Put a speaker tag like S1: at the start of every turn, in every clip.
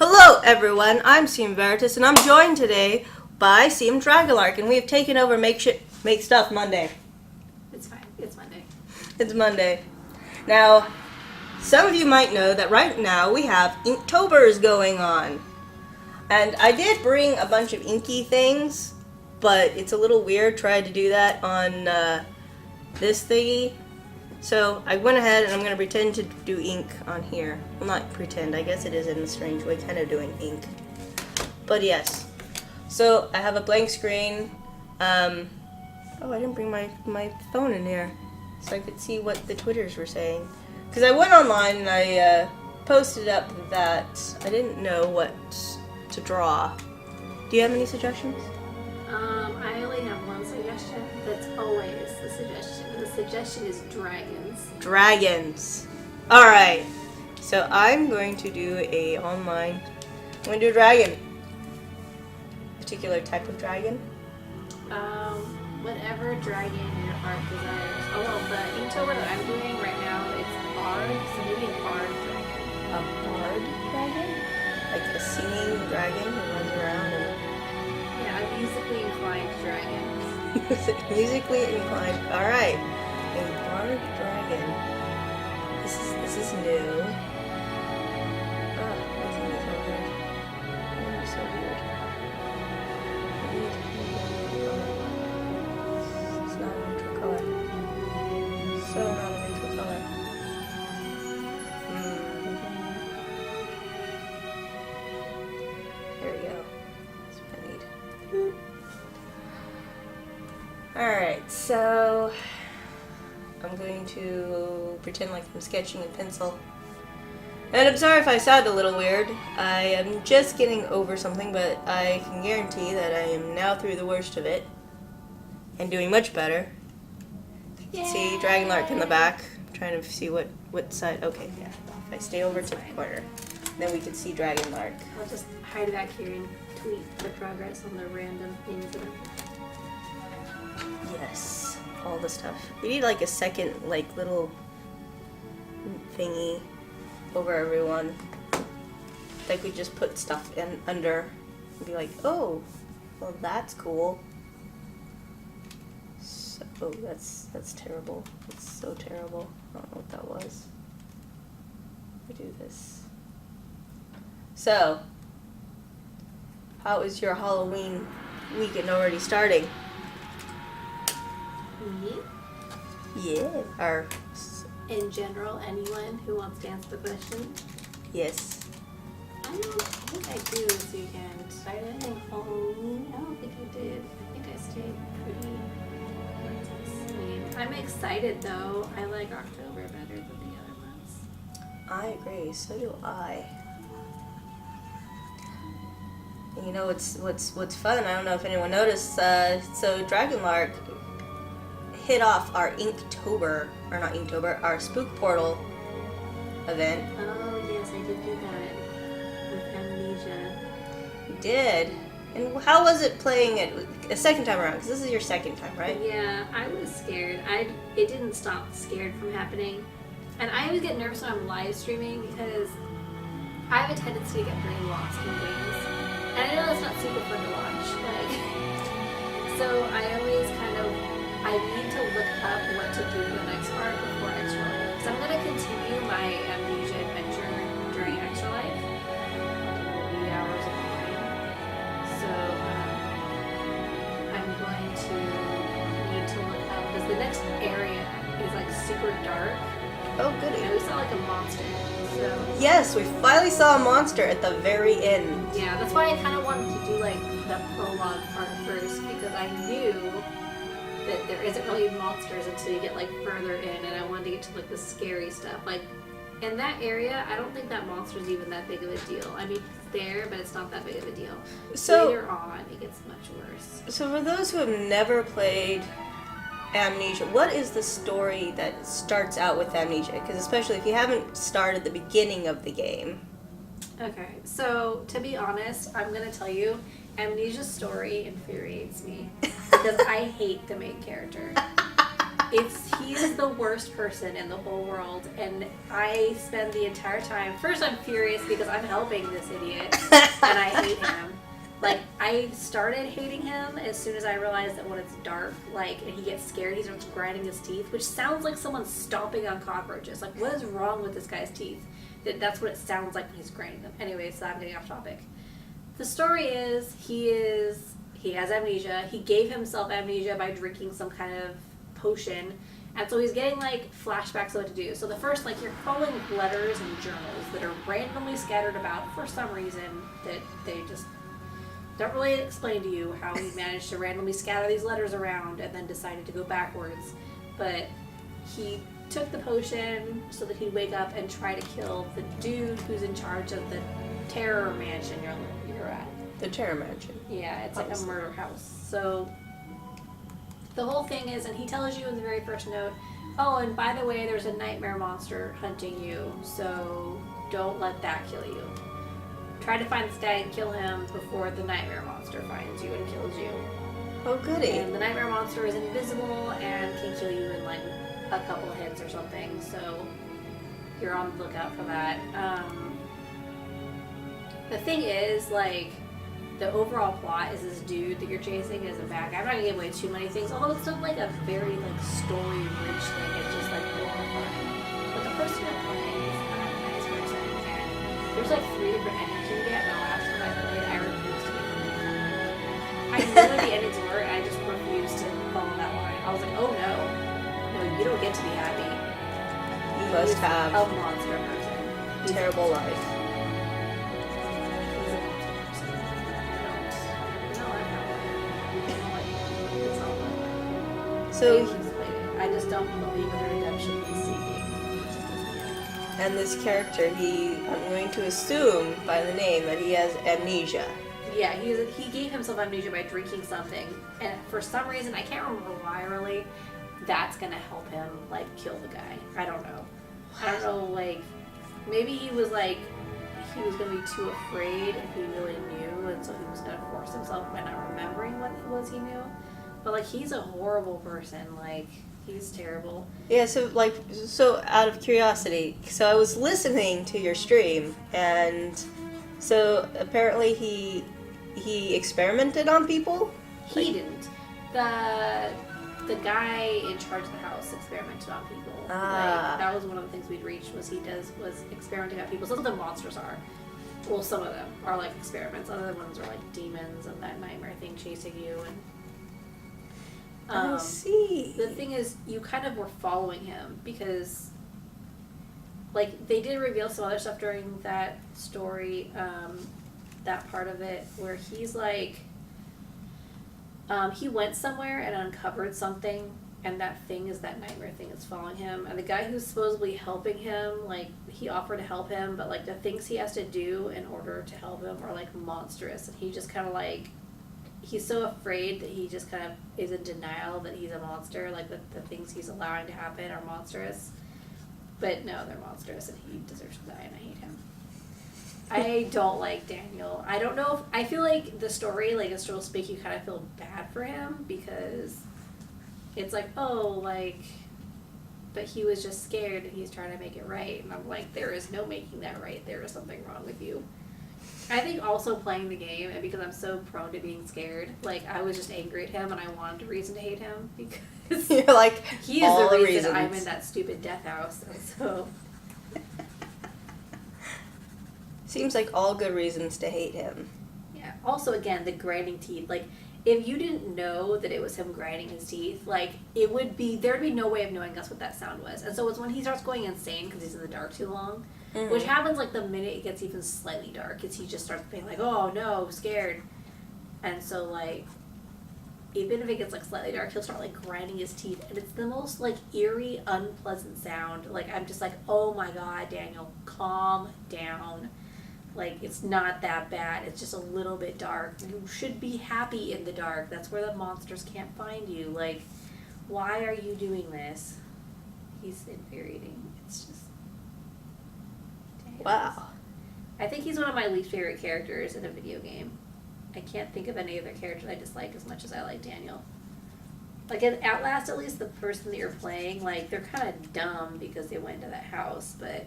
S1: Hello everyone, I'm CM Varitas and I'm joined today by CM Dragonlark and we have taken over Make Stuff Monday.
S2: It's fine, it's Monday.
S1: It's Monday. Now, some of you might know that right now we have Inktober's going on. And I did bring a bunch of inky things, but it's a little weird trying to do that on this thingy. So I went ahead and I'm going to pretend to do ink on here. Well, not pretend, I guess it is in a strange way, kind of doing ink. But yes. So I have a blank screen. Oh, I didn't bring my phone in here so I could see what the Twitters were saying. Because I went online and I posted up that I didn't know what to draw. Do you have any suggestions?
S2: I only have one suggestion. That's always the suggestion. The suggestion is dragons.
S1: Dragons. Alright. So I'm going to do I'm going to do a dragon. Particular type of dragon?
S2: Whatever dragon your heart desires. Oh, well, the Inktober that I'm doing right now, it's bard, so maybe a bard dragon.
S1: A bard dragon? Like a singing dragon who runs around and...
S2: Yeah, a musically inclined dragon.
S1: Musically inclined. Alright. A bard dragon. This is new. Oh, what's in this over there? Oh, so weird. It's not a neutral color. So not a neutral color. There we go. That's what I need. Alright, so I'm going to pretend like I'm sketching in pencil. And I'm sorry if I sound a little weird. I am just getting over something, but I can guarantee that I am now through the worst of it. And doing much better. You can see Dragonlark in the back. I'm trying to see what side. Okay, yeah. If I stay over to the corner, then we can see Dragonlark.
S2: I'll just hide back here and tweet the progress on the random things that
S1: Yes, all the stuff. We need like a second, like little thingy over everyone. Like we just put stuff in under and be like, oh, well that's cool. So that's terrible. It's so terrible. I don't know what that was. I do this. So, how is your Halloween weekend already starting?
S2: Me?
S1: Yeah.
S2: In general, anyone who wants to answer the question?
S1: Yes.
S2: I don't think I do this weekend. I did anything Halloween? I don't think I did. I think I stayed pretty same. I'm excited though. I like October better than the other months.
S1: I agree. So do I. And you know what's fun? I don't know if anyone noticed. So Dragonlark hit off our Inktober, or not Inktober, our Spook Portal event.
S2: Oh yes, I did do that with Amnesia.
S1: You did. And how was it playing it a second time around? Because this is your second time, right?
S2: Yeah, I was scared. It didn't stop scared from happening. And I always get nervous when I'm live streaming because I have a tendency to get very lost in games. And I know that's not super fun to watch. So I need to look up what to do for the next part before Extra Life. Because I'm going to continue my Amnesia adventure during Extra Life. 8 hours of playing. So I'm going to need to look up. Because the next area is like super dark.
S1: Oh, goody.
S2: And we saw like a monster. So
S1: Yes, we finally saw a monster at the very end.
S2: yeah, that's why I kind of wanted to do like the prologue part first. Because I knew that there isn't really monsters until you get like further in, and I wanted to get to like the scary stuff. Like in that area, I don't think that monster's even that big of a deal. I mean, it's there, but it's not that big of a deal.
S1: So
S2: later on, it gets much worse.
S1: So for those who have never played Amnesia, what is the story that starts out with Amnesia? Because especially if you haven't started the beginning of the game.
S2: Okay, so to be honest, I'm gonna tell you, Amnesia's story infuriates me because I hate the main character. He is the worst person in the whole world, and I spend the entire time. First, I'm furious because I'm helping this idiot, and I hate him. Like, I started hating him as soon as I realized that when it's dark, like, and he gets scared, he starts grinding his teeth, which sounds like someone stomping on cockroaches. Like, what is wrong with this guy's teeth? That's what it sounds like when he's grinding them. Anyway, so I'm getting off topic. The story is, he has amnesia. He gave himself amnesia by drinking some kind of potion. And so he's getting, like, flashbacks of what to do. So the first, like, you're following letters and journals that are randomly scattered about for some reason that they just don't really explain to you how he managed to randomly scatter these letters around and then decided to go backwards. But he took the potion so that he'd wake up and try to kill the dude who's in charge of the terror mansion you're at.
S1: The terror mansion.
S2: Yeah, it's like a murder house. So the whole thing is, and he tells you in the very first note, oh, and by the way, there's a nightmare monster hunting you, so don't let that kill you. Try to find this guy and kill him before the nightmare monster finds you and kills you.
S1: Oh, goody.
S2: And the nightmare monster is invisible and can kill you in like a couple hits or something, so you're on the lookout for that. The thing is, like, the overall plot is this dude that you're chasing is a bad guy. I'm not gonna give away too many things, although it's not like a very like story-rich thing. It's just like horrifying. But the person you're playing is not a nice person, and there's like 3 different endings you can get. And the last one I played, I refused to get them. I knew what the endings were, and I just refused to follow that line. I was like, oh no, you don't get to be happy.
S1: You must have
S2: a monster person.
S1: Terrible life. So,
S2: I just don't believe in the redemption he's seeking.
S1: And this character, I'm going to assume by the name that he has amnesia.
S2: Yeah, he gave himself amnesia by drinking something, and for some reason, I can't remember why really, that's gonna help him, like, kill the guy. I don't know, like, maybe he was gonna be too afraid if he really knew, and so he was gonna force himself by not remembering what it was he knew. But, like, he's a horrible person. Like, he's terrible.
S1: Yeah, so out of curiosity, so I was listening to your stream, and so apparently he experimented on people?
S2: He didn't. The guy in charge of the house experimented on people.
S1: Ah.
S2: Like, that was one of the things we'd reached was experimenting on people. Some of the monsters are. Well, some of them are, like, experiments. Other ones are, like, demons and that nightmare thing chasing you and...
S1: I see.
S2: The thing is, you kind of were following him because, like, they did reveal some other stuff during that story, that part of it, where he's like, he went somewhere and uncovered something, and that thing is that nightmare thing that's following him. And the guy who's supposedly helping him, like, he offered to help him, but, like, the things he has to do in order to help him are, like, monstrous, and he just kind of, like, he's so afraid that he just kind of is in denial that he's a monster, like the things he's allowing to happen are monstrous. But no, they're monstrous and he deserves to die and I hate him. I don't like Daniel. I don't know I feel like the story, like as Joel speak, you kind of feel bad for him because it's like, oh, like, but he was just scared and he's trying to make it right. And I'm like, there is no making that right. There is something wrong with you. I think also playing the game, and because I'm so prone to being scared, like, I was just angry at him, and I wanted a reason to hate him, because
S1: you're like,
S2: he is the reason I'm in that stupid death house, and so...
S1: Seems like all good reasons to hate him.
S2: Yeah. Also, again, the grinding teeth, like, if you didn't know that it was him grinding his teeth, like, there'd be no way of knowing that's what that sound was. And so it's when he starts going insane because he's in the dark too long, which happens, like, the minute it gets even slightly dark, is he just starts being like, oh, no, scared. And so, like, even if it gets, like, slightly dark, he'll start, like, grinding his teeth, and it's the most, like, eerie, unpleasant sound. Like, I'm just like, oh, my God, Daniel, calm down. Like, it's not that bad. It's just a little bit dark. You should be happy in the dark. That's where the monsters can't find you. Like, why are you doing this? He's infuriating. It's just...
S1: Wow.
S2: I think he's one of my least favorite characters in a video game. I can't think of any other characters I dislike as much as I like Daniel. Like in Outlast, at least the person that you're playing, like, they're kind of dumb because they went into that house, but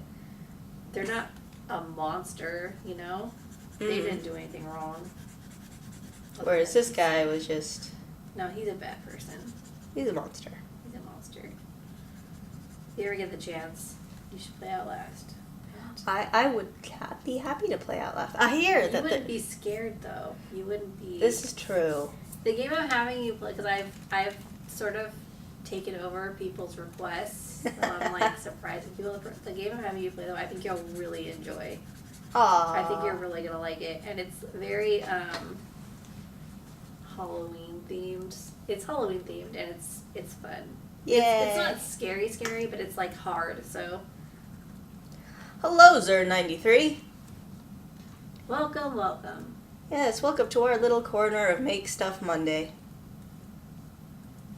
S2: they're not a monster, you know? They didn't do anything wrong.
S1: Whereas this guy was just...
S2: No, he's a bad person.
S1: He's a monster.
S2: He's a monster. If you ever get the chance, you should play Outlast.
S1: I would be happy to play Outlast. I hear that...
S2: You wouldn't be scared, though. You wouldn't be...
S1: This is true.
S2: The game I'm having you play, because I've sort of taken over people's requests. I'm like surprising people. The game I'm having you play, though, I think you'll really enjoy.
S1: Aww.
S2: I think you're really gonna like it, and it's very Halloween themed. It's Halloween themed, and it's fun.
S1: Yeah.
S2: It's not scary, but it's like hard. So.
S1: Hello, Zer93.
S2: Welcome.
S1: Yes, welcome to our little corner of Make Stuff Monday.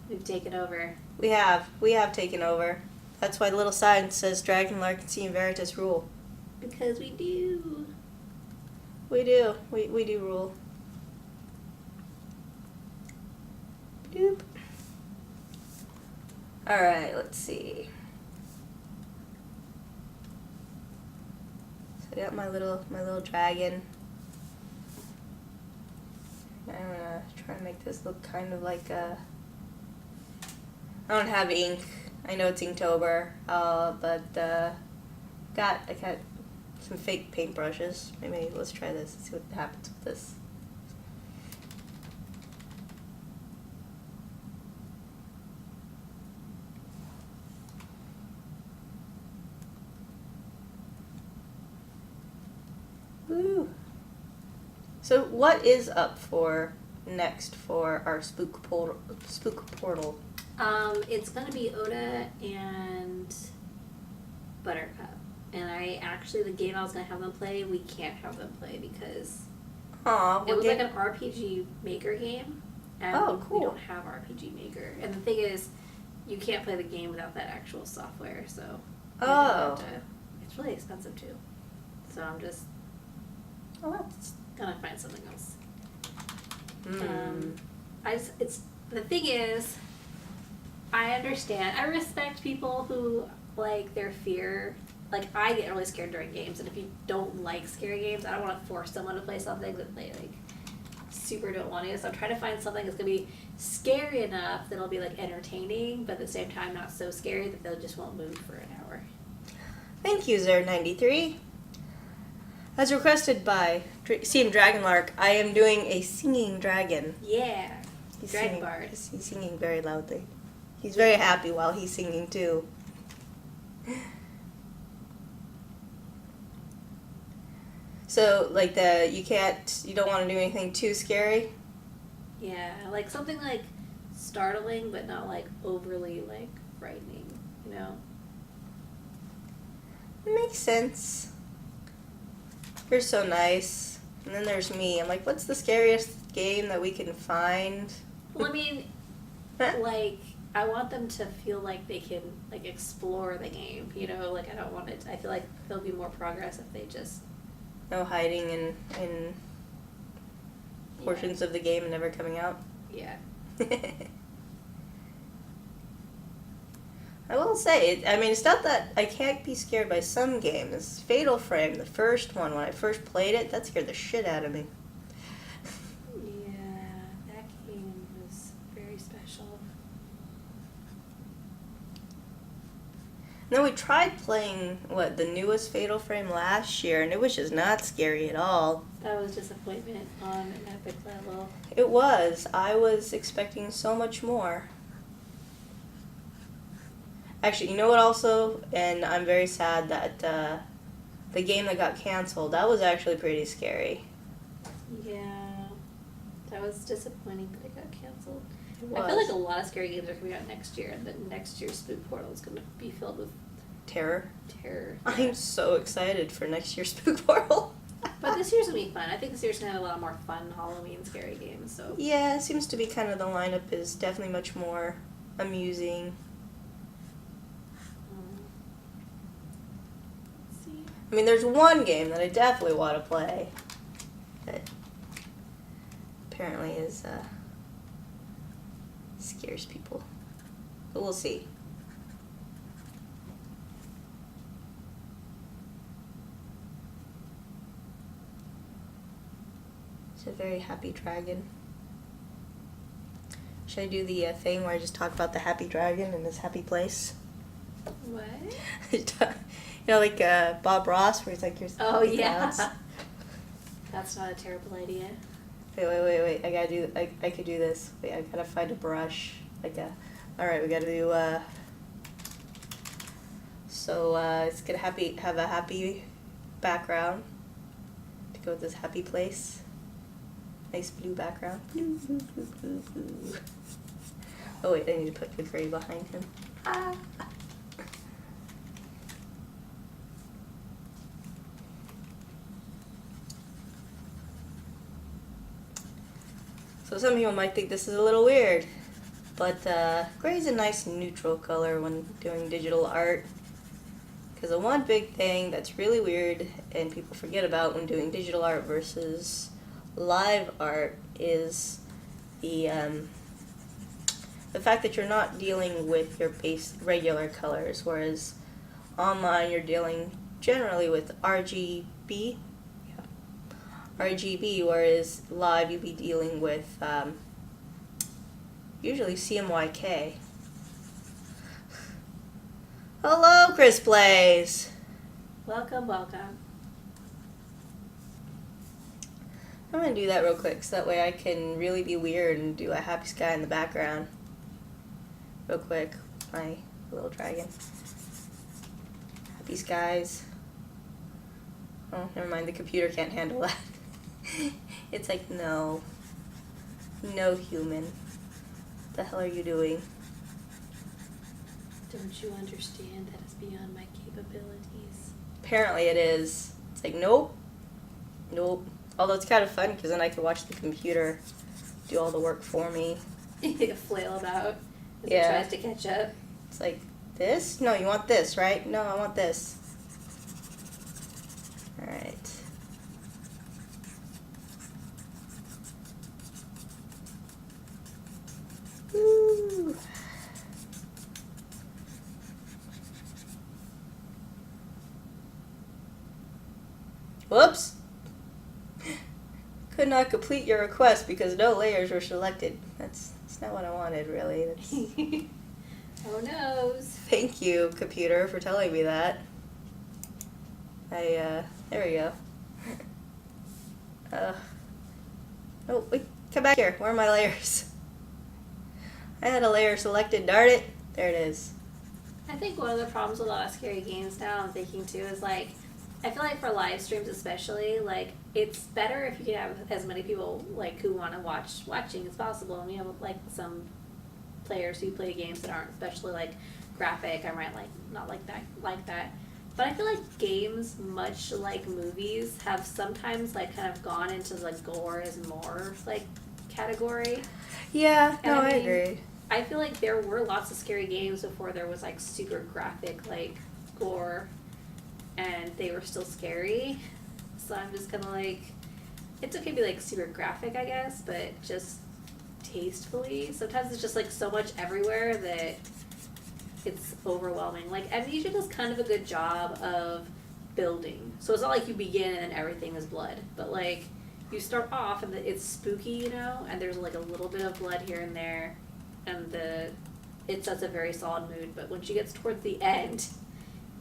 S2: We've taken over.
S1: We have taken over. That's why the little sign says Dragonlark and CM Varitas rule.
S2: Because we do.
S1: We do. We do rule. Doop. Alright, let's see. So I got my little dragon. I'm gonna try to make this look kind of like a... I don't have ink. I know it's Inktober, but I got some fake paintbrushes. Maybe let's try this and see what happens with this. Woo! So what is up for next for our spook portal?
S2: It's gonna be Oda and Buttercup. And the game I was gonna have them play, we can't have them play because it was like an RPG Maker game, and
S1: cool.
S2: we don't have RPG Maker. And the thing is, you can't play the game without that actual software. So it's really expensive too. So I'm just gonna find something else. The thing is, I understand. I respect people who like their fear. Like, I get really scared during games, and if you don't like scary games, I don't want to force someone to play something that they like super don't want to. So I'm trying to find something that's gonna be scary enough that it'll be like entertaining, but at the same time not so scary that they just won't move for an hour.
S1: Thank you, Zer93. As requested by CM Dragonlark, I am doing a singing dragon.
S2: Yeah, Dragon Bard.
S1: He's singing very loudly. He's very happy while he's singing too. So, like you don't want to do anything too scary?
S2: Yeah, like something like startling, but not like overly like frightening, you know?
S1: It makes sense. You're so nice. And then there's me. I'm like, what's the scariest game that we can find?
S2: Well, I mean, like, I want them to feel like they can, like, explore the game, you know? Like, I don't want it... I feel like there'll be more progress if they just...
S1: No hiding in portions of the game and never coming out?
S2: Yeah.
S1: I will say, it's not that I can't be scared by some games. Fatal Frame, the first one, when I first played it, that scared the shit out of me.
S2: Yeah, that game was very special.
S1: And then we tried playing, the newest Fatal Frame last year, and it was just not scary at all.
S2: That was disappointment on an epic level.
S1: It was. I was expecting so much more. Actually, you know what also? And I'm very sad that the game that got canceled, that was actually pretty scary.
S2: Yeah. That was disappointing that it got canceled.
S1: It was.
S2: I feel like a lot of scary games are coming out next year, and that next year's Spook Portal is going to be filled with
S1: terror.
S2: Yeah.
S1: I'm so excited for next year's Spook Portal.
S2: But this year's going to be fun. I think this year's going to have a lot more fun Halloween scary games. So
S1: yeah, it seems to be kind of the lineup is definitely much more amusing. I mean, there's one game that I definitely want to play that apparently is scares people. But we'll see. It's a very happy dragon. Should I do the thing where I just talk about the happy dragon in this happy place?
S2: What?
S1: You know, like Bob Ross, where he's like, "Your
S2: Oh, yeah.
S1: clouds."
S2: That's not a terrible idea.
S1: Wait. I could do this. Wait, I gotta find a brush. Alright, we gotta do, so, it's gonna have a happy background to go with this happy place. Nice blue background. Blue. Oh wait, I need to put the gray behind him. Ah. So some people might think this is a little weird, but gray is a nice neutral color when doing digital art. Because the one big thing that's really weird and people forget about when doing digital art versus live art is the fact that you're not dealing with your base regular colors, whereas online you're dealing generally with RGB, whereas live you'd be dealing with usually CMYK. Hello, Chris Plays.
S2: Welcome.
S1: I'm gonna do that real quick so that way I can really be weird and do a happy sky in the background. Real quick, my little dragon. Happy skies. Oh, never mind, the computer can't handle that. It's like, no human. What the hell are you doing?
S2: Don't you understand that it's beyond my capabilities?
S1: Apparently it is. It's like, nope. Although it's kind of fun because then I can watch the computer do all the work for me.
S2: Flail about as
S1: Yeah.
S2: it tries to catch up.
S1: It's like, this? No, you want this, right? No, I want this. Alright. Woo! Whoops! Could not complete your request because no layers were selected. That's not what I wanted, really.
S2: Oh no.
S1: Thank you, computer, for telling me that. There we go. Oh, wait, come back here. Where are my layers? I had a layer selected, darn it. There it is.
S2: I think one of the problems with a lot of scary games now, I'm thinking too, is like, I feel like for live streams especially, like, it's better if you can have as many people, like, who want to watching as possible. And we have, like, some players who play games that aren't especially, like, graphic, not like that. But I feel like games, much like movies, have sometimes, like, kind of gone into, like, gore is more, like, category.
S1: Yeah,
S2: And
S1: no, I agree.
S2: I feel like there were lots of scary games before there was, like, super graphic, like, gore, and they were still scary. So I'm just kind of like, it's okay to be, like, super graphic, I guess, but just tastefully. Sometimes it's just, like, so much everywhere that it's overwhelming. Like, Amnesia does kind of a good job of building. So it's not like you begin and everything is blood, but, like, you start off and it's spooky, you know, and there's, like, a little bit of blood here and there, and it sets a very solid mood. But when she gets towards the end,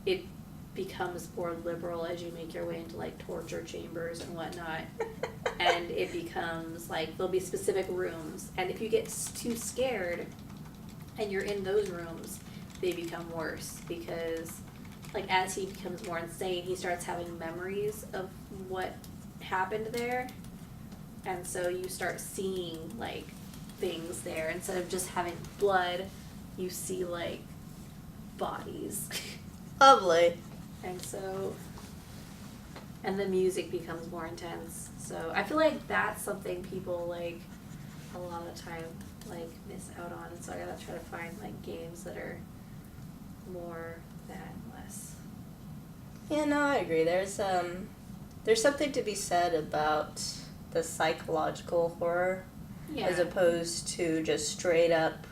S2: it becomes more liberal as you make your way into, like, torture chambers and whatnot. And it becomes, like, there'll be specific rooms, and if you get too scared and you're in those rooms, they become worse because, like, as he becomes more insane, he starts having memories of what happened there, and so you start seeing, like, things there. Instead of just having blood, you see, like, bodies.
S1: Lovely.
S2: And the music becomes more intense. So I feel like that's something people, like, a lot of the time, like, miss out on. And so I gotta try to find, like, games that are more that and less.
S1: Yeah, no, I agree. There's something to be said about the psychological horror,
S2: Yeah.
S1: as opposed to just straight up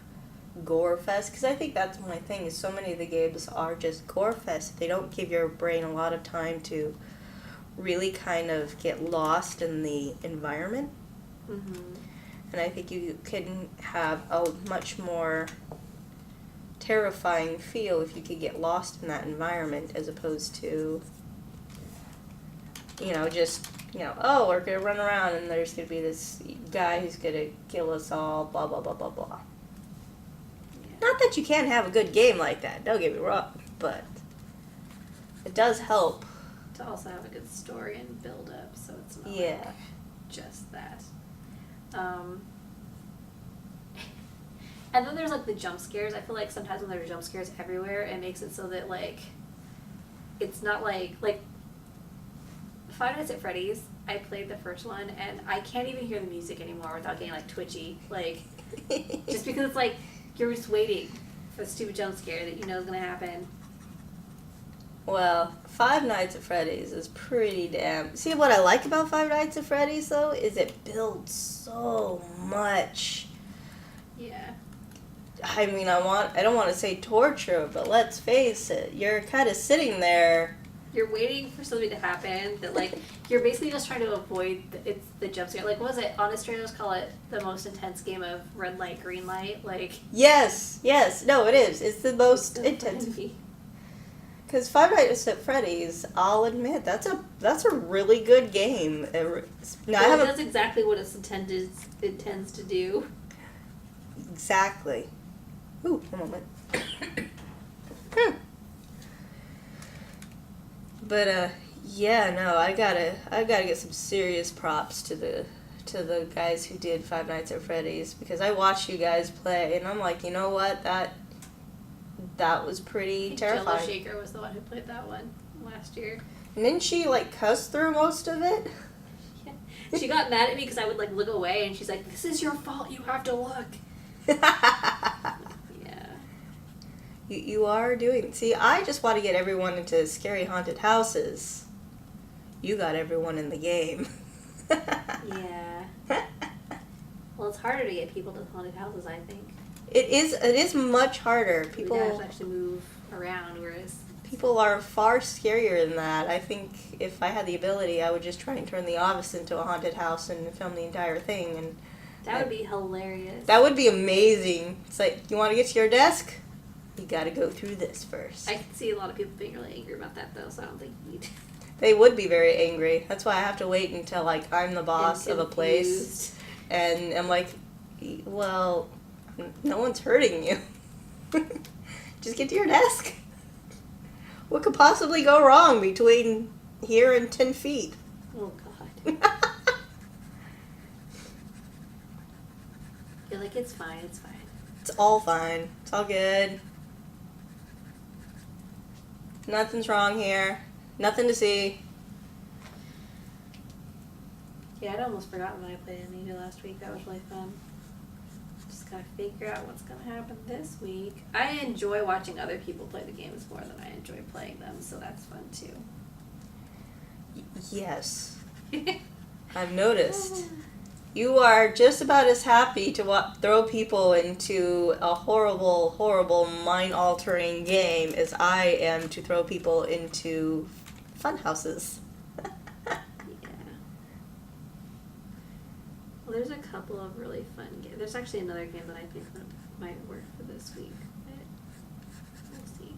S1: gore fest, because I think that's my thing, is so many of the games are just gore fest. They don't give your brain a lot of time to really kind of get lost in the environment.
S2: Mm-hmm.
S1: And I think you can have a much more terrifying feel if you could get lost in that environment, as opposed to, just, oh, we're going to run around and there's going to be this guy who's going to kill us all, blah, blah, blah, blah, blah. Yeah. Not that you can't have a good game like that, don't get me wrong, but it does help.
S2: To also have a good story and build up, so it's not just that. And then there's like the jump scares. I feel like sometimes when there's jump scares everywhere, it makes it so that like it's not like Five Nights at Freddy's. I played the first one and I can't even hear the music anymore without getting like twitchy, like just because it's like you're just waiting for the stupid jump scare that you know is gonna happen.
S1: Well, Five Nights at Freddy's is pretty damn... See, what I like about Five Nights at Freddy's, though, is it builds so much.
S2: Yeah.
S1: I mean, I don't want to say torture, but let's face it, you're kind of sitting there.
S2: You're waiting for something to happen that, like, you're basically just trying to avoid the jump scare. Like, what was it? Honest Trailers call it the most intense game of red light, green light. Like... Yes.
S1: No, it is. It's the most intense. Because Five Nights at Freddy's, I'll admit, that's a really good game.
S2: Now, it does exactly what it intends to do.
S1: Exactly. Ooh, one moment. But I gotta get some serious props to the guys who did Five Nights at Freddy's, because I watched you guys play and I'm like, you know what, that was pretty terrifying.
S2: Jello Shaker was the one who played that one last year.
S1: And didn't she cuss through most of it?
S2: Yeah. She got mad at me because I would look away and she's like, "This is your fault, you have to look." Yeah.
S1: You are doing... See, I just want to get everyone into scary haunted houses. You got everyone in the game.
S2: Yeah. Well, it's harder to get people to haunted houses, I think.
S1: It is much harder. People
S2: have to actually move around, whereas...
S1: People are far scarier than that. I think if I had the ability, I would just try and turn the office into a haunted house and film the entire thing. And
S2: that would be hilarious.
S1: That would be amazing. It's like, you want to get to your desk? You got to go through this first.
S2: I can see a lot of people being really angry about that, though, so I don't think you'd...
S1: They would be very angry. That's why I have to wait until, I'm the boss of a place. And I'm like, well... No one's hurting you. Just get to your desk. What could possibly go wrong between here and 10 feet?
S2: Oh, God. You're like, it's fine, it's fine.
S1: It's all fine. It's all good. Nothing's wrong here. Nothing to see.
S2: Yeah, I'd almost forgotten when I played Anita last week. That was really fun. Gotta figure out what's gonna happen this week. I enjoy watching other people play the games more than I enjoy playing them, so that's fun too.
S1: Yes. I've noticed. You are just about as happy to throw people into a horrible, horrible, mind-altering game as I am to throw people into fun houses.
S2: Well, there's a couple of really fun games. There's actually another game that I think that might work for this week. But we'll see.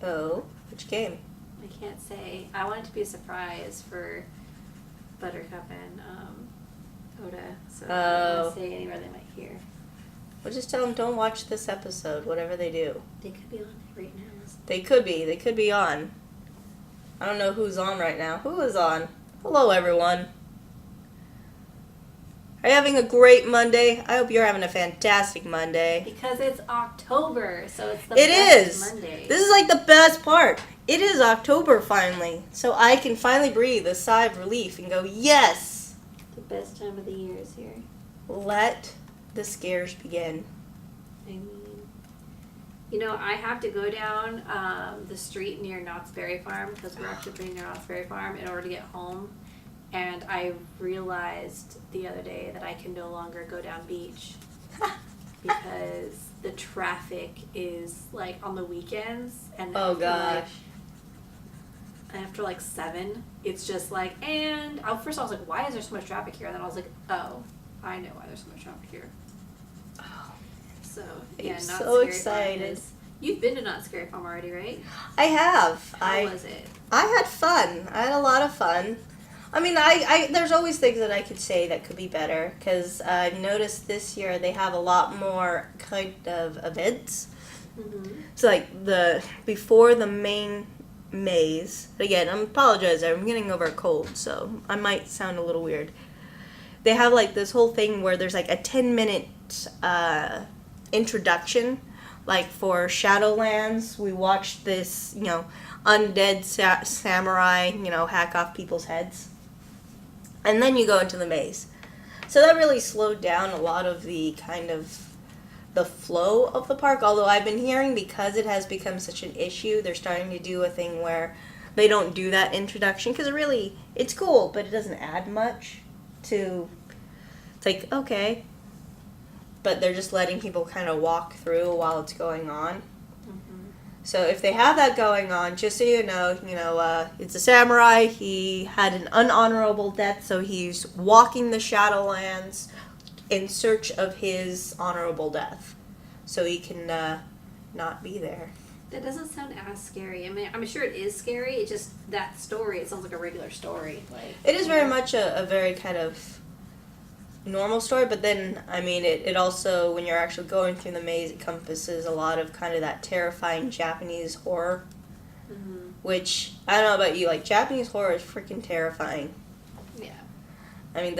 S1: Oh, which game?
S2: I can't say. I want it to be a surprise for Buttercup and Oda. So I don't want to say anywhere they might hear.
S1: Well, just tell them don't watch this episode, whatever they do.
S2: They could be on it right now.
S1: They could be. They could be on. I don't know who's on right now. Who is on? Hello, everyone. Are you having a great Monday? I hope you're having a fantastic Monday.
S2: Because it's October, so it's the best Monday.
S1: This is the best part. It is October finally, so I can finally breathe a sigh of relief and go, yes!
S2: The best time of the year is here.
S1: Let the scares begin.
S2: I mean, I have to go down the street near Knott's Berry Farm, because we're actually putting near Knott's Berry Farm, in order to get home. And I realized the other day that I can no longer go down beach. because the traffic is like on the weekends and
S1: Oh gosh.
S2: After like 7, it's just like, and first I was like, why is there so much traffic here? And then I was like, oh, I know why there's so much traffic here.
S1: Oh,
S2: So
S1: I'm
S2: Not
S1: so
S2: Scary
S1: excited.
S2: Farm you've been to Not Scary Farm already, right?
S1: I have.
S2: How was it?
S1: I had fun. I had a lot of fun. I mean, I there's always things that I could say that could be better, because I've noticed this year they have a lot more kind of events.
S2: Mm-hmm.
S1: So like before the main maze. Again, I'm apologizing. I'm getting over a cold, so I might sound a little weird. They have like this whole thing where there's like a 10-minute introduction. Like for Shadowlands, we watched this, undead samurai, hack off people's heads. And then you go into the maze. So that really slowed down a lot of the kind of the flow of the park. Although I've been hearing, because it has become such an issue, they're starting to do a thing where they don't do that introduction, because really, it's cool, but it doesn't add much to, it's like, okay. But they're just letting people kind of walk through while it's going on. So if they have that going on, just so you know, it's a samurai. He had an unhonorable death, so he's walking the Shadowlands in search of his honorable death, so he can not be there.
S2: That doesn't sound as scary. I mean, I'm sure it is scary. It's just that story. It sounds like a regular story. Like
S1: it is very much a very kind of normal story, but then, I mean, it also, when you're actually going through the maze, it encompasses a lot of kind of that terrifying Japanese horror, which, I don't know about you, like, Japanese horror is freaking terrifying.
S2: Yeah.
S1: I mean,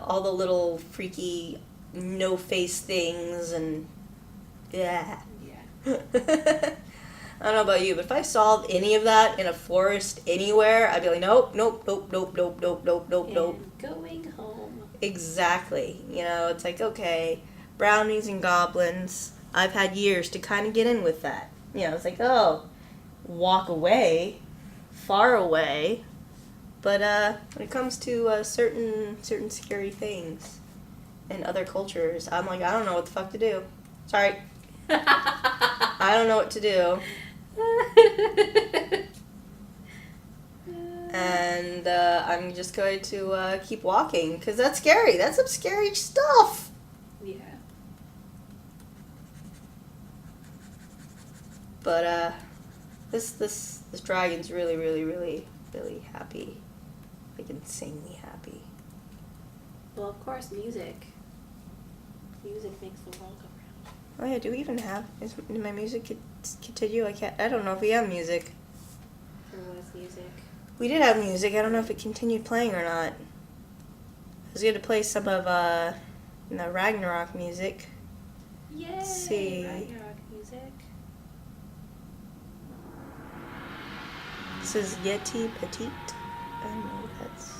S1: all the little freaky no-face things, and, yeah.
S2: Yeah.
S1: I don't know about you, but if I saw any of that in a forest anywhere, I'd be like, nope, nope, nope, nope, nope, nope, nope, nope, nope.
S2: Going home.
S1: Exactly. It's like, okay, brownies and goblins. I've had years to kind of get in with that. It's like, oh, walk away, far away. But when it comes to certain scary things in other cultures, I'm like, I don't know what the fuck to do. Sorry. I don't know what to do. And I'm just going to keep walking, because that's scary. That's some scary stuff.
S2: Yeah.
S1: But this dragon's really, really, really, really happy. Like, insanely happy.
S2: Well, of course, music. Music makes the world go round.
S1: Oh yeah, do we even have? Is my music continue? I don't know if we have music.
S2: There was music.
S1: We did have music. I don't know if it continued playing or not. I was going to play some of the Ragnarok music.
S2: Yay!
S1: Let's see.
S2: Ragnarok music.
S1: This is Yeti Petite. I don't know what that's.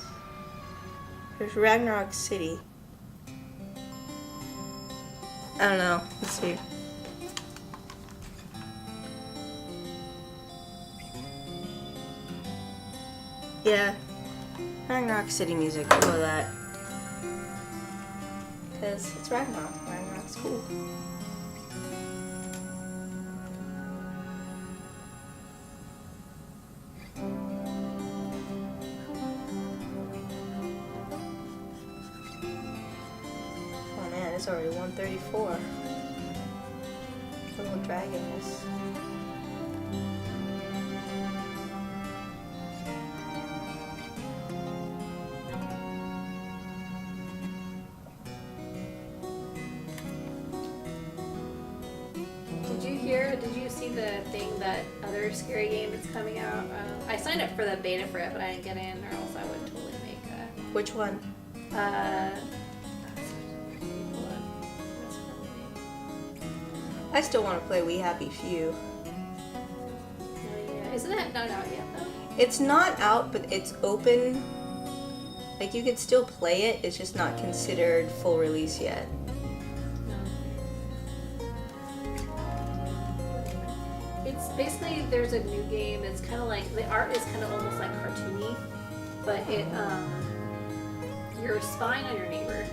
S1: There's Ragnarok City. I don't know. Let's see. Yeah, Ragnarok City music, we'll go with that. Because it's Ragnarok. Ragnarok's cool. Oh man, it's already 1:34. Little dragon is.
S2: Did you see the thing, that other scary game that's coming out? I signed up for the beta for it, but I didn't get in, or else I would totally make a...
S1: Which one?
S2: Hold on.
S1: I still want to play We Happy Few.
S2: Oh, yeah. Isn't that not out yet, though?
S1: It's not out, but it's open. Like, you could still play it, it's just not considered full release yet.
S2: It's basically, there's a new game. It's kind of like, the art is kind of almost like cartoony, but you're spying on your neighbor,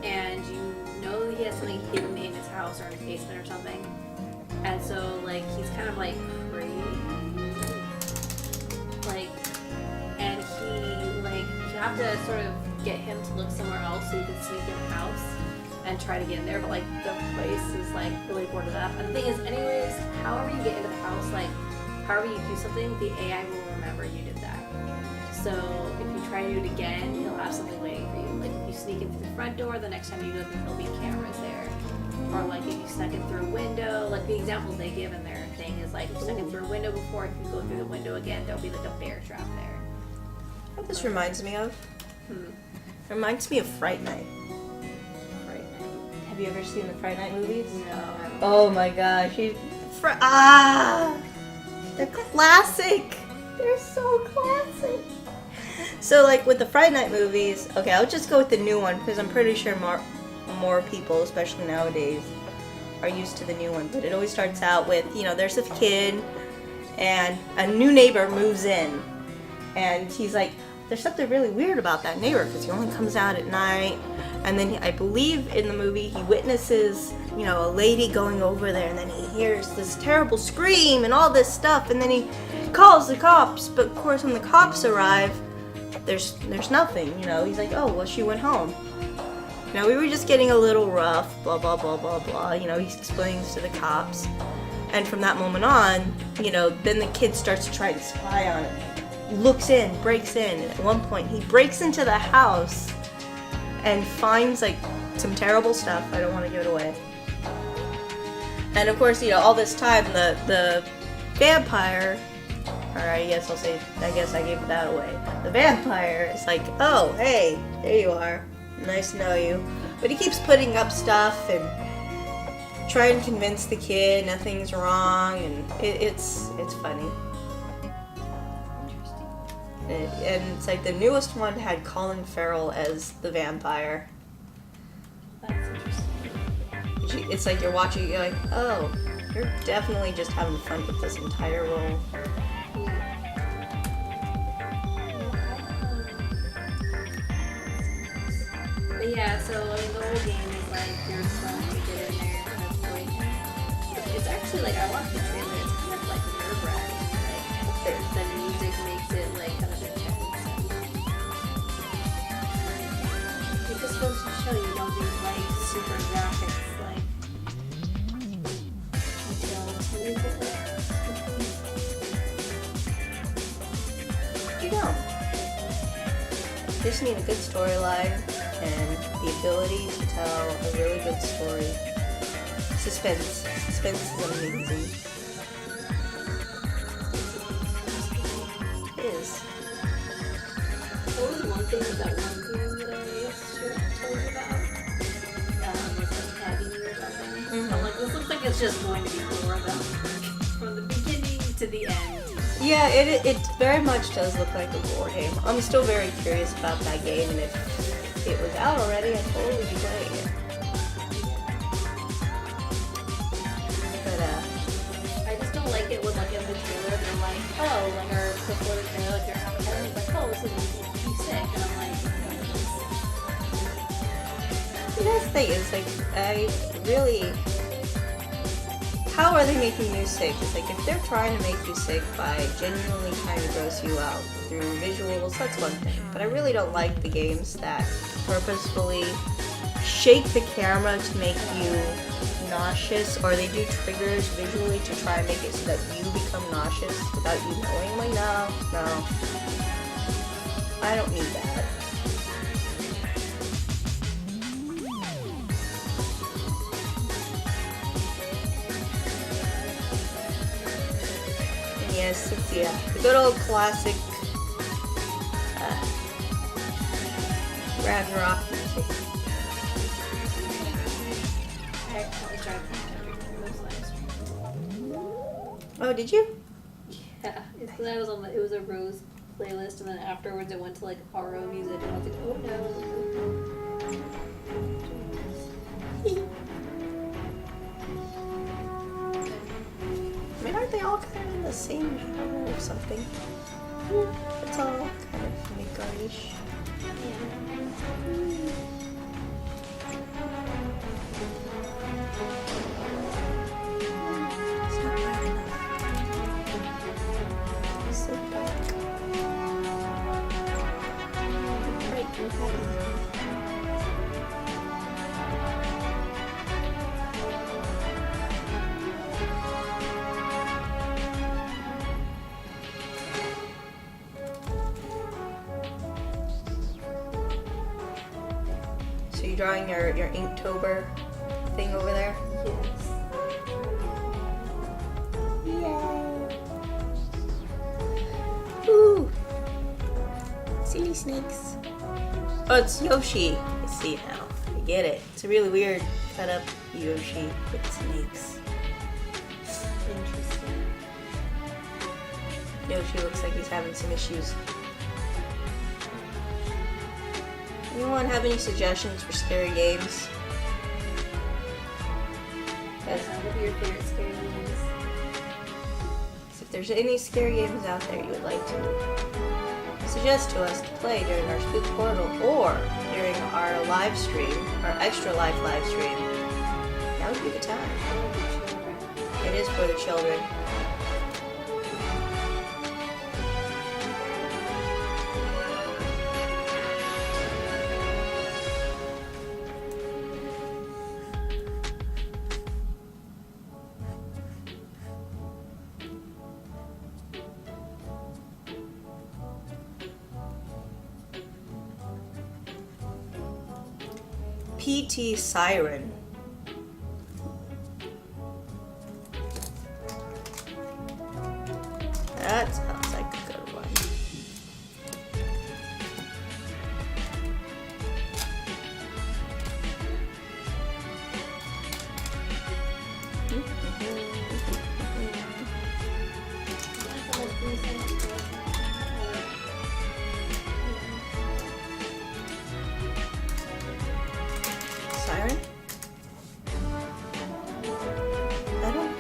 S2: and you know he has something hidden in his house or in his basement or something. And so, like, he's kind of, like, crazy. Like, and he, like, you have to sort of get him to look somewhere else so you can sneak in the house and try to get in there. But, like, the place is, like, really boarded up. And the thing is, anyways, however you get into the house, like, however you do something, the AI will remember you did that. So, if you try to do it again, he'll have something waiting for you. Like, if you sneak in through the front door, the next time you do it, there'll be cameras there. Or like if you snuck in through a window, like the examples they give in their thing is like if you snuck in through a window before, if you go through the window again, there'll be like a bear trap there.
S1: What this reminds me of? It reminds me of Fright Night.
S2: Fright Night.
S1: Have you ever seen the Fright Night movies?
S2: No, I haven't.
S1: Oh my gosh, they're classic. They're so classic. So like with the Fright Night movies, okay, I'll just go with the new one because I'm pretty sure more people, especially nowadays, are used to the new one. But it always starts out with, there's this kid and a new neighbor moves in. And he's like, there's something really weird about that neighbor because he only comes out at night. And then I believe in the movie he witnesses, a lady going over there, and then he hears this terrible scream and all this stuff. And then he calls the cops. But of course when the cops arrive, there's nothing, He's like, oh, well, she went home. We were just getting a little rough, blah, blah, blah, blah, blah. He explains to the cops. And from that moment on, then the kid starts to try to spy on him. Looks in, breaks in. At one point, he breaks into the house and finds, like, some terrible stuff. I don't want to give it away. And, of course, all this time, the vampire, or I guess I gave that away. The vampire is like, oh, hey, there you are. Nice to know you. But he keeps putting up stuff and trying to convince the kid nothing's wrong, and it's funny. Interesting. And it's like the newest one had Colin Farrell as the vampire.
S2: That's interesting.
S1: It's like you're watching, you're like, oh, you're definitely just having fun with this entire role.
S2: But yeah, so I mean, the whole game is like you're trying to get in there and avoid. It's actually like I watched the trailer. It's kind of like nerve-wracking. Like the music makes it like kind of intense. It just goes to show you don't need like super graphics like
S1: You don't. You just need a good storyline and the ability to tell a really good story. Suspense. Suspense is amazing. It is.
S2: What was one thing with that one game that I told you about? Was like tagging you or something?
S1: Mm-hmm.
S2: I'm like, this looks like it's just going to be four of them. From the beginning to the end.
S1: Yeah, it very much does look like a war game. I'm still very curious about that game, and if it was out already, I'd totally be playing it. But
S2: I just don't like it when like in the trailer they're like, oh, like or before the trailer like they're having fun, it's like, oh, this is too sick, and I'm like,
S1: that's the thing is, like, I really... How are they making you sick? It's like, if they're trying to make you sick by genuinely trying to gross you out through visuals, that's one thing. But I really don't like the games that purposefully shake the camera to make you nauseous, or they do triggers visually to try and make it so that you become nauseous without you knowing. I'm like, no. I don't need that. Yes, it's the good old classic Ragnarok music.
S2: I actually tried to those last week.
S1: Oh, did you?
S2: Yeah, it's because I was on it was a Rose playlist, and then afterwards it went to like RO music, and I was like, oh no.
S1: I mean, aren't they all kind of in the same genre or something? It's all kind of Nicarish. So you drawing your Inktober thing over there?
S2: Yes.
S1: Yay! Ooh! Silly snakes. Oh, it's Yoshi. I see it now. I get it. It's a really weird cut up Yoshi with snakes.
S2: Interesting.
S1: Yoshi looks like he's having some issues. Anyone have any suggestions for scary games?
S2: What would be your favorite scary games?
S1: If there's any scary games out there you would like to suggest to us to play during our Spook Portal or during our live stream, our extra live stream, that would be the time. It is for the children. PT Siren. That sounds like a good one. Siren? I don't.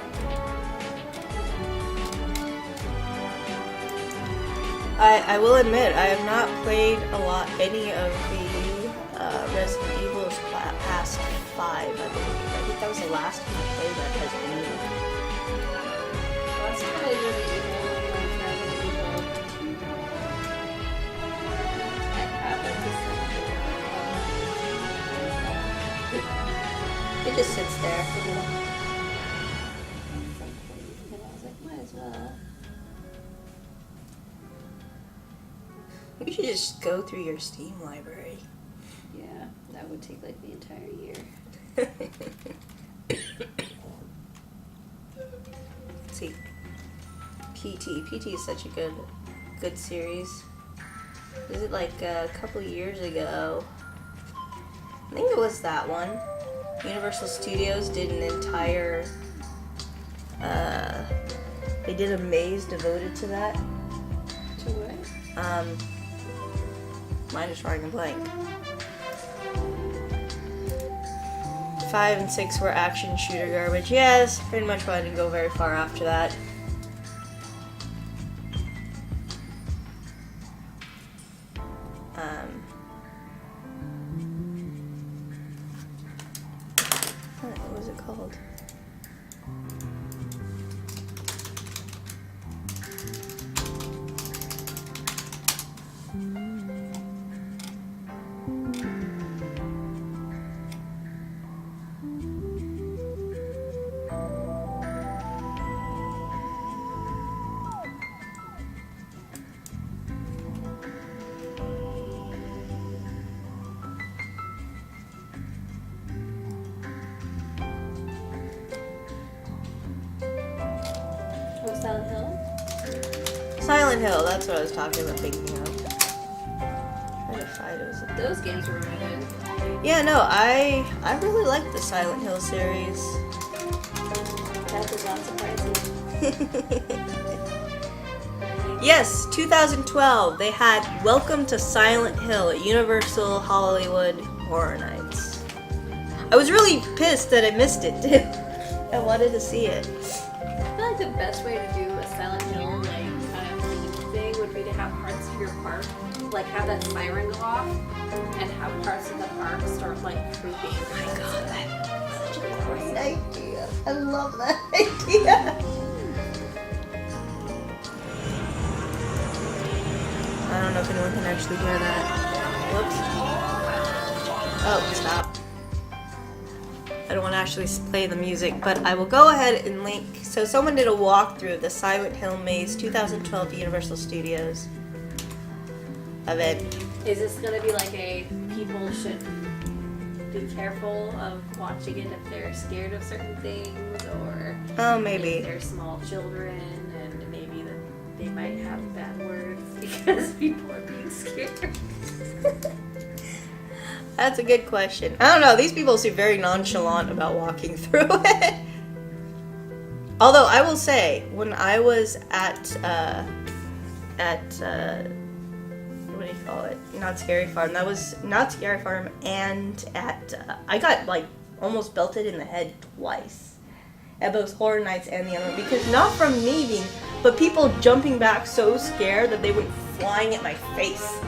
S1: I will admit I have not played any of the Resident Evil's past 5. I believe. I think that was the last time I played that as a movie.
S2: Last time I did Resident Evil, I have
S1: It just sits there.
S2: and I was like, might as well.
S1: We should just go through your Steam library.
S2: Yeah, that would take like the entire year.
S1: Let's see. PT is such a good series. Was it like a couple years ago? I think it was that one. Universal Studios did an entire they did a maze devoted to that.
S2: To what?
S1: Mine is drawing a blank. 5 and 6 were action shooter garbage. Yes, pretty much why I didn't go very far after that. What was it called?
S2: Silent Hill?
S1: Silent Hill, that's what I was talking about thinking of. Trying to find it. Was it
S2: Those games were really good.
S1: Yeah, no, I really like the Silent Hill series.
S2: That was not surprising.
S1: Yes, 2012, they had Welcome to Silent Hill at Universal Hollywood Horror Nights. I was really pissed that I missed it, too. I wanted to see it.
S2: I feel like the best way to do a Silent Hill like kind of theme thing would be to have parts of your park, like have that siren go off, and have parts of the park start like creeping.
S1: Oh my god, that's such a great idea. I love that idea. I don't know if anyone can actually hear that. Whoops. Oh, stop. I don't want to actually play the music, but I will go ahead and link. So someone did a walkthrough of the Silent Hill Maze 2012 Universal Studios event.
S2: Is this gonna be like a people should be careful of watching it if they're scared of certain things, or
S1: Oh, maybe.
S2: if they're small children, and maybe that they might have bad words because people are being scared.
S1: That's a good question. I don't know. These people seem very nonchalant about walking through it. Although I will say, when I was at what do you call it? Not Scary Farm. That was not Scary Farm, and I got like almost belted in the head twice at both Horror Nights and the other one, because not from me being, but people jumping back so scared that they went flying at my face.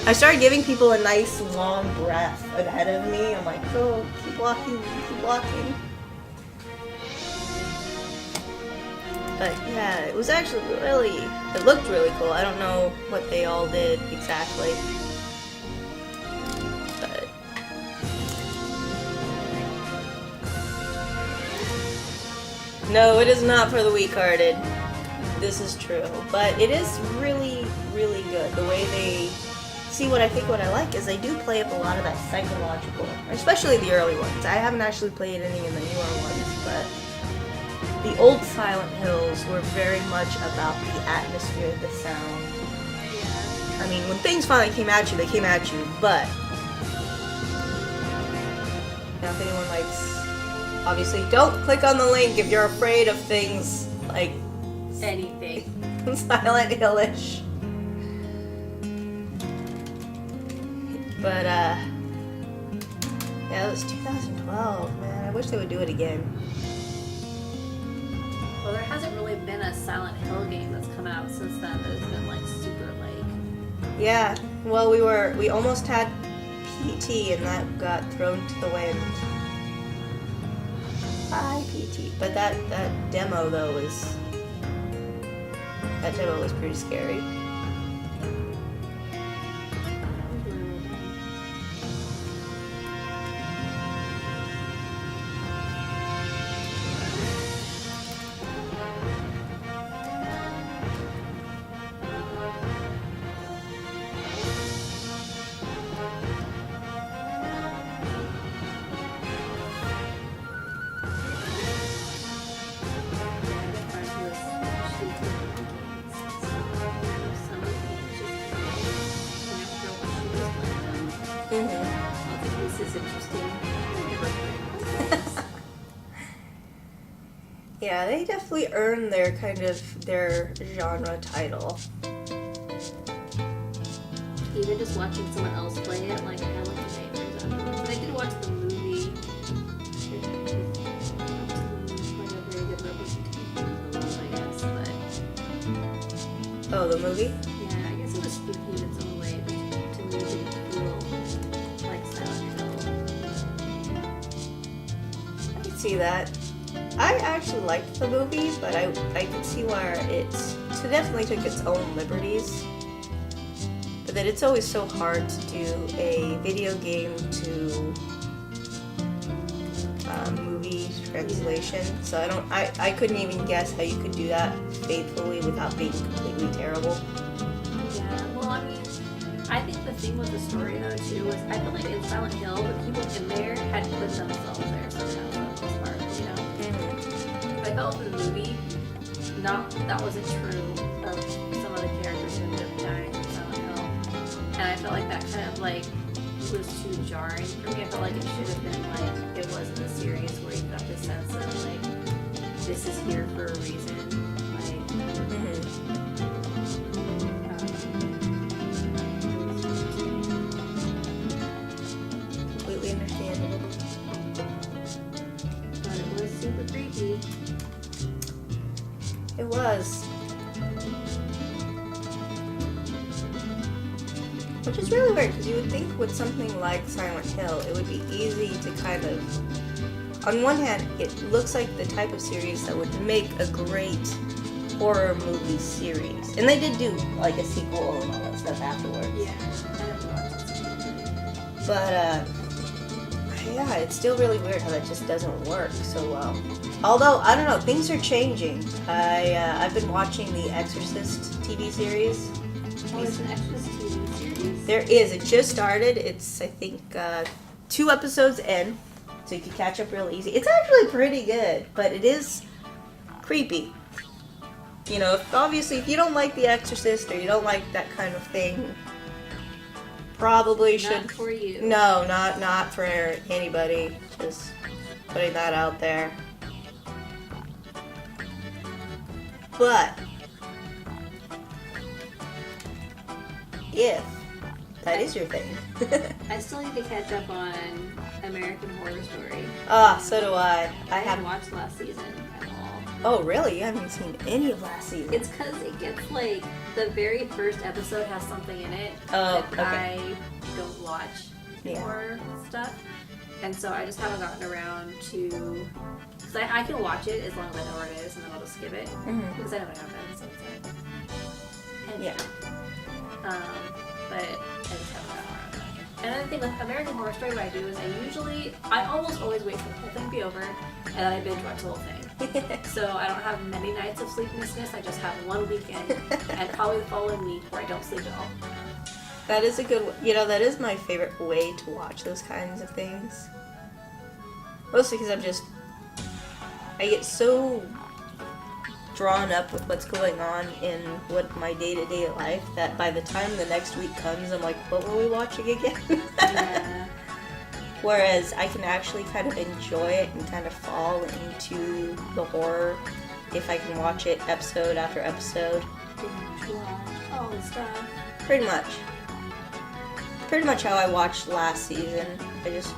S1: I started giving people a nice long breath ahead of me. I'm like, oh, keep walking, keep walking. But yeah, it was actually it looked really cool. I don't know what they all did exactly. But no, it is not for the weak-hearted. This is true. But it is really, really good. The way they... See, what I like is they do play up a lot of that psychological, especially the early ones. I haven't actually played any in the newer ones, but the old Silent Hills were very much about the atmosphere, the sound.
S2: Yeah.
S1: I mean, when things finally came at you, they came at you, but now if anyone likes, obviously don't click on the link if you're afraid of things like
S2: Anything.
S1: Silent Hill-ish. But, yeah, it was 2012, man. I wish they would do it again.
S2: Well, there hasn't really been a Silent Hill game that's come out since then that has been, like, super, like...
S1: Yeah, well, we almost had PT, and that got thrown to the wind. Bye, PT. But that demo, though, was pretty scary.
S2: This is interesting.
S1: Yeah, they definitely earned their genre title.
S2: Even just watching someone else play it, like I like the name, for example. I did watch the movie. Like a very good representation of the world, I guess, but
S1: Oh, the movie?
S2: yeah, I guess it was spooky in its own way, but to me it didn't feel like Silent Hill.
S1: I could see that. I actually liked the movie, but I could see where it definitely took its own liberties. But that it's always so hard to do a video game to movie translation. So I couldn't even guess how you could do that faithfully without being completely terrible.
S2: Yeah, well, I mean, I think the thing with the story, though, too, was I feel like in Silent Hill, the people in there had put themselves there somehow, for the most part, you know? I felt in the movie, that wasn't true of some of the characters who ended up dying in Silent Hill. And I felt like that kind of, like, was too jarring for me. I felt like it should have been, like, it was in the series where you got this sense of, like, this is here for a reason. Like,
S1: Completely understandable.
S2: but it was super creepy.
S1: It was. Which is really weird, because you would think with something like Silent Hill, it would be easy to kind of... On one hand, it looks like the type of series that would make a great horror movie series. And they did do, like, a sequel and all that stuff afterwards.
S2: Yeah, I never watched it.
S1: But, yeah, it's still really weird how that just doesn't work so well. Although, I don't know, things are changing. I've been watching the Exorcist TV series.
S2: Oh, there's an Exorcist TV series?
S1: There is. It just started. It's, I think, 2 episodes in, so you can catch up real easy. It's actually pretty good, but it is creepy. You know, obviously, if you don't like The Exorcist or you don't like that kind of thing, probably should.
S2: Not for you.
S1: No, not for anybody. Just putting that out there. But if that is your thing.
S2: I still need to catch up on American Horror Story.
S1: Ah, so do I.
S2: I haven't watched last season at all.
S1: Oh, really? You haven't seen any of last season?
S2: It's because it gets like the very first episode has something in it
S1: Oh,
S2: that
S1: okay.
S2: I don't watch
S1: Yeah.
S2: horror stuff, and so I just haven't gotten around to. Because I can watch it as long as I know where it is, and then I'll just skip it because I know what happens. So it's like, and,
S1: Yeah.
S2: but I just haven't gotten around to it. Another thing with American Horror Story, what I do is I almost always wait for the whole thing to be over, and then I binge watch the whole thing. So I don't have many nights of sleeplessness. I just have one weekend, and probably the following week where I don't sleep at all.
S1: That is a good, that is my favorite way to watch those kinds of things. Mostly because I get so drawn up with what's going on in my day-to-day life that by the time the next week comes, I'm like, what were we watching again?
S2: Yeah.
S1: Whereas I can actually kind of enjoy it and kind of fall into the horror if I can watch it episode after episode.
S2: Binge watch all the stuff.
S1: Pretty much how I watched last season.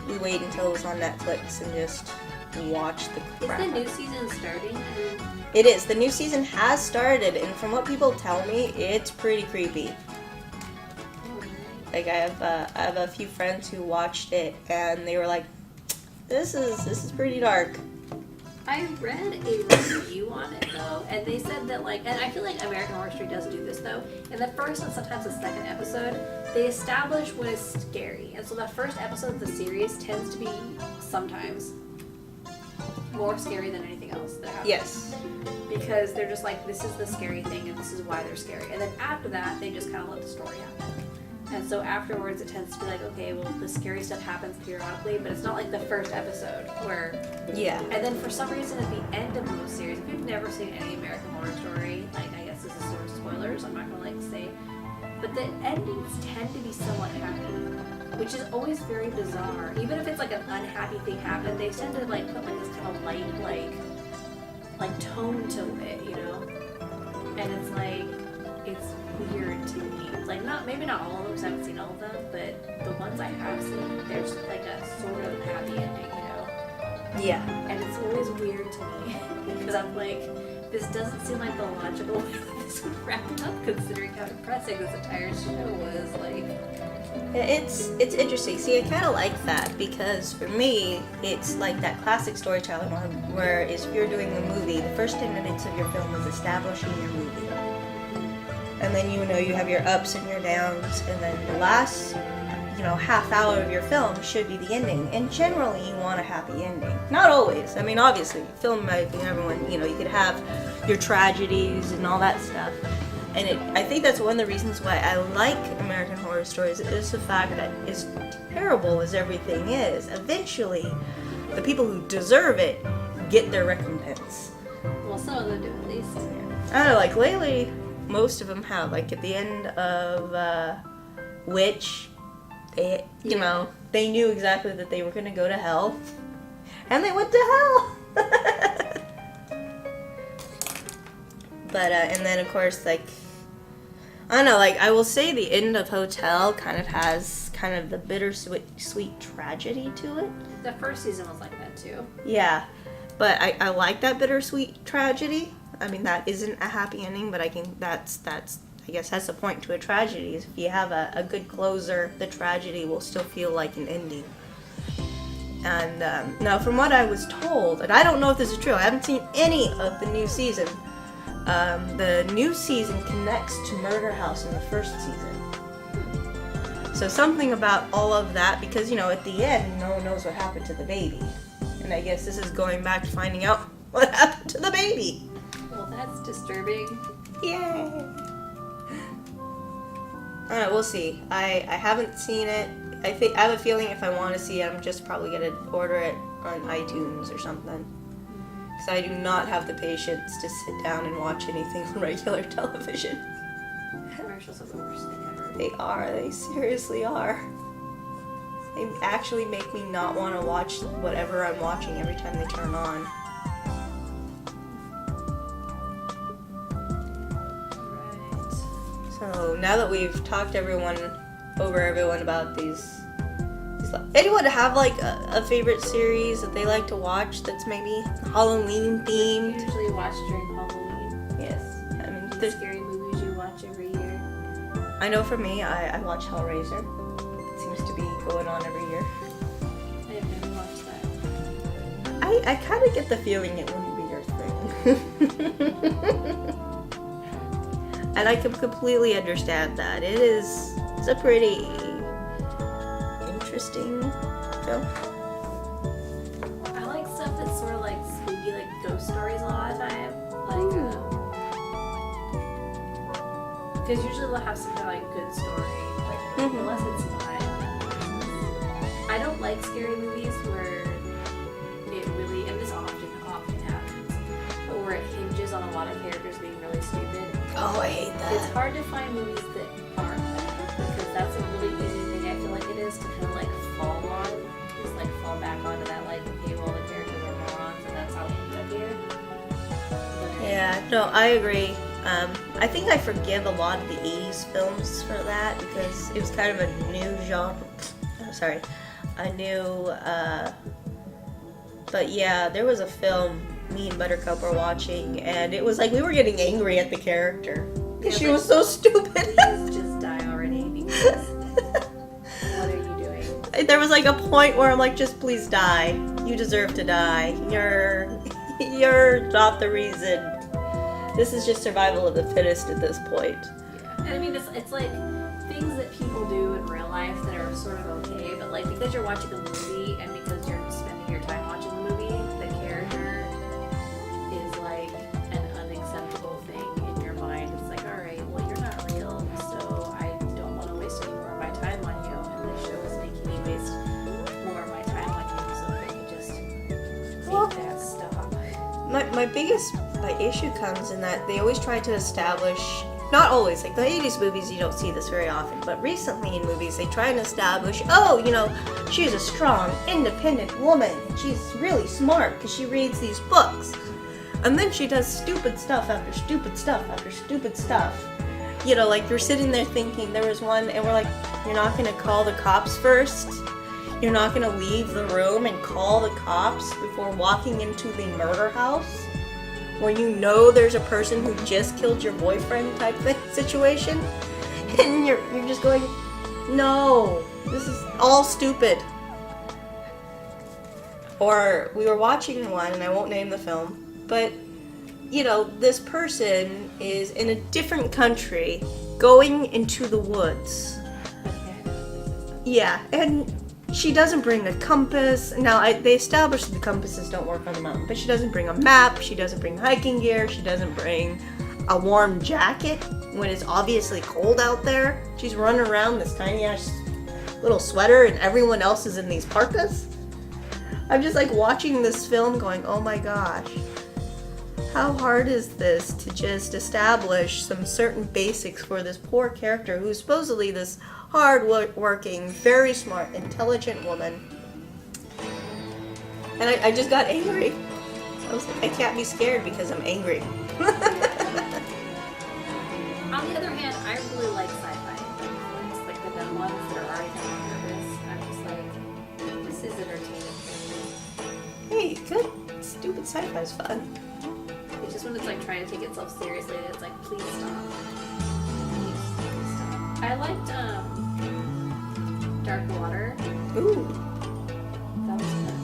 S1: We wait until it was on Netflix and just watch the crap.
S2: Is the new season starting?
S1: It is. The new season has started, and from what people tell me, it's pretty creepy. Like I have a few friends who watched it, and they were like, "This is pretty dark."
S2: I read a review on it though, and they said that and I feel like American Horror Story does do this though. In the first and sometimes the second episode, they establish what is scary, and so the first episode of the series tends to be sometimes more scary than anything else that happens.
S1: Yes.
S2: Because they're just like, this is the scary thing, and this is why they're scary, and then after that, they just kind of let the story happen. And so afterwards, it tends to be like, okay, well, the scary stuff happens periodically, but it's not like the first episode where.
S1: Yeah.
S2: And then for some reason, at the end of most series, if you've never seen any American Horror Story, I guess this is sort of spoilers. I'm not gonna say, but the endings tend to be somewhat happy, which is always very bizarre. Even if it's like an unhappy thing happened, they tend to put this kind of light like tone to it, And it's it's weird to me. Maybe not all of them, because I haven't seen all of them, but the ones I have seen, there's a sort of happy ending,
S1: Yeah.
S2: And it's always weird to me, because I'm like, this doesn't seem like the logical way that this would wrap up, considering how depressing this entire show was,
S1: It's interesting. See, I kind of like that, because for me, it's like that classic storytelling one, where if you're doing a movie, the first 10 minutes of your film is establishing your movie. And then you have your ups and your downs, and then the last, half hour of your film should be the ending. And generally, you want a happy ending. Not always. I mean, obviously, film might be everyone, you could have your tragedies and all that stuff. And I think that's one of the reasons why I like American Horror Stories is the fact that as terrible as everything is, eventually, the people who deserve it get their recompense.
S2: Well, some of them do at least.
S1: I don't know, lately, most of them have. At the end of Witch, they knew exactly that they were going to go to hell, and they went to hell. But and then of course, I don't know, I will say the end of Hotel kind of has the bittersweet tragedy to it.
S2: The first season was like that too.
S1: Yeah, but I like that bittersweet tragedy. I mean, that isn't a happy ending, but I guess that's the point to a tragedy, is if you have a good closer, the tragedy will still feel like an ending. And now, from what I was told, and I don't know if this is true, I haven't seen any of the new season. The new season connects to Murder House in the first season. So something about all of that, because, at the end, no one knows what happened to the baby. And I guess this is going back to finding out what happened to the baby.
S2: Well, that's disturbing.
S1: Yay! We'll see. I haven't seen it. I have a feeling if I want to see it, I'm just probably gonna order it on iTunes or something. Because I do not have the patience to sit down and watch anything on regular television.
S2: Commercials are the worst thing ever.
S1: They are. They seriously are. They actually make me not want to watch whatever I'm watching every time they turn on.
S2: Right.
S1: So now that we've talked everyone about these anyone have like a favorite series that they like to watch that's maybe Halloween
S2: I
S1: themed?
S2: usually watch during Halloween.
S1: Yes. I mean,
S2: The
S1: there's,
S2: scary movies you watch every year.
S1: I know for me, I watch Hellraiser. It seems to be going on every year.
S2: I have never watched that.
S1: I kind of get the feeling it wouldn't be your thing. And I can completely understand that. It's a pretty interesting film.
S2: I like stuff that's sort of like spooky, like ghost stories a lot of the time. Like, because usually they'll have some kind of like good story, like unless it's not. I don't like scary movies where it really, and this often happens, but where it hinges on a lot of characters being really stupid.
S1: Oh, I hate that.
S2: It's hard to find movies that aren't that, because that's a really easy thing I feel like it is to kind of like fall on, just like fall back onto that, like, okay, well, the characters are morons and that's how we end up here.
S1: Yeah, no, I agree. I think I forgive a lot of the 80s films for that because it was kind of a new genre. But yeah, there was a film me and Buttercup were watching, and it was like we were getting angry at the character.
S2: Yeah,
S1: She
S2: like,
S1: was so stupid.
S2: Please just die already, because what are you doing?
S1: There was like a point where I'm like, just please die. You deserve to die. You're not the reason. This is just survival of the fittest at this point.
S2: Yeah, and I mean, it's like things that people do in real life that are sort of okay, but like because you're watching a movie and because you're spending your time watching the movie, the character is like an unacceptable thing in your mind. It's like, alright, well, you're not real, so I don't want to waste any more of my time on you, and this show is making me waste more of my time on you, so I can just make that stop.
S1: My issue comes in that they always try to establish, not always, like the 80s movies you don't see this very often, but recently in movies they try and establish, she's a strong, independent woman, and she's really smart because she reads these books. And then she does stupid stuff after stupid stuff after stupid stuff. Like you're sitting there thinking, there was one, and we're like, you're not going to call the cops first? You're not going to leave the room and call the cops before walking into the murder house? Where you know there's a person who just killed your boyfriend type thing situation? And you're just going, no, this is all stupid. Or we were watching one, and I won't name the film, but, this person is in a different country going into the woods. Yeah, and she doesn't bring a compass. Now, they established that the compasses don't work on the mountain, but she doesn't bring a map, she doesn't bring hiking gear, she doesn't bring a warm jacket when it's obviously cold out there. She's running around this tiny-ass little sweater, and everyone else is in these parkas. I'm just like watching this film going, oh my gosh. How hard is this to just establish some certain basics for this poor character who's supposedly this hard-working, very smart, intelligent woman. And I just got angry. I was like, I can't be scared because I'm angry.
S2: On the other hand, I really like sci-fi films, like the dumb ones that are already kind of nervous. I'm just like, this is entertaining.
S1: Hey, good. Stupid sci-fi is fun.
S2: It's just when it's like trying to take itself seriously, and it's like, please stop. Please stop. I liked Dark Water.
S1: Ooh.
S2: That was fun.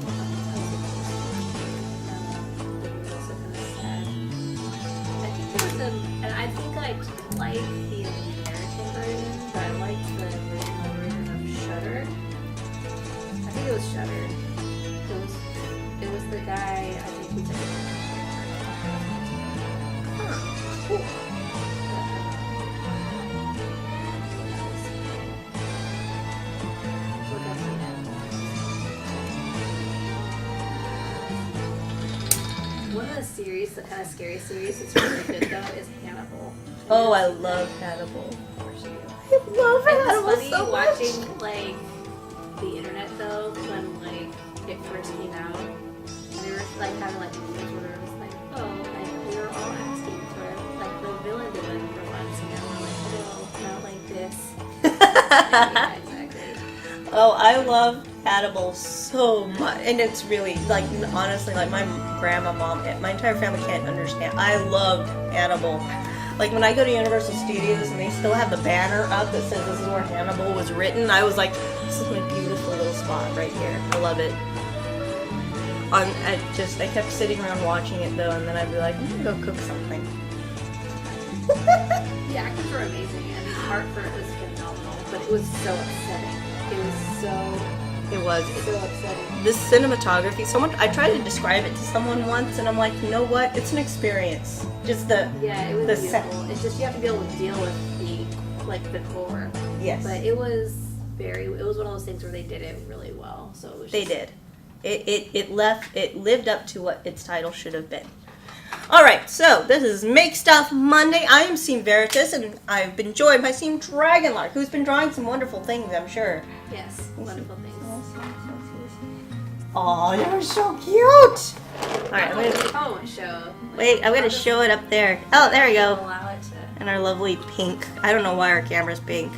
S2: It was also kind of sad. I think there was and I think I like the American version, but I liked the original version of Shudder. I think it was Shudder. It was the guy, I think he's like,
S1: Cool.
S2: a series, the kind of scary series that's really good though, is Hannibal.
S1: Oh, I love Hannibal.
S2: Of course you do.
S1: I love Hannibal
S2: It was funny
S1: so much.
S2: watching like the internet though when like it first came out. They were like having like news where it was like, oh, like we were all asking for like the villain for once, and now we're like, oh, not like this. Yeah, exactly.
S1: Oh, I love Hannibal so much, and it's really like honestly, like my grandma, mom, my entire family can't understand. I love Hannibal. Like when I go to Universal Studios and they still have the banner up that says this is where Hannibal was written, I was like, this is my beautiful little spot right here. I love it. I kept sitting around watching it though, and then I'd be like, I'm gonna go cook something.
S2: The actors were amazing, and the art for it was phenomenal, but it was so upsetting. It was so upsetting.
S1: This cinematography, I tried to describe it to someone once, and I'm like, you know what? It's an experience. Just
S2: yeah, it was
S1: the
S2: beautiful. It's just you have to be able to deal with the core.
S1: Yes.
S2: But it was one of those things where they did it really well. So it was
S1: They did. It lived up to what its title should have been. Alright, so this is Make Stuff Monday. I am CM Varitas, and I've been joined by CM Dragonlark, who's been drawing some wonderful things, I'm sure.
S2: Yes, wonderful things.
S1: Oh, you're so cute! Alright, I'm gonna show it up there. Oh, there we go.
S2: Allow it to.
S1: And our lovely pink. I don't know why our camera's pink.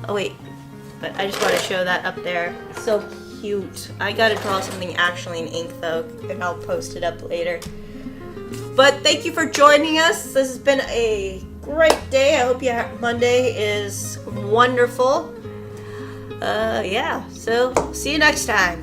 S1: Oh wait, but I just want to show that up there. It's so cute. I gotta draw something actually in ink though, and I'll post it up later. But thank you for joining us. This has been a great day. I hope your Monday is wonderful. Yeah, so see you next time.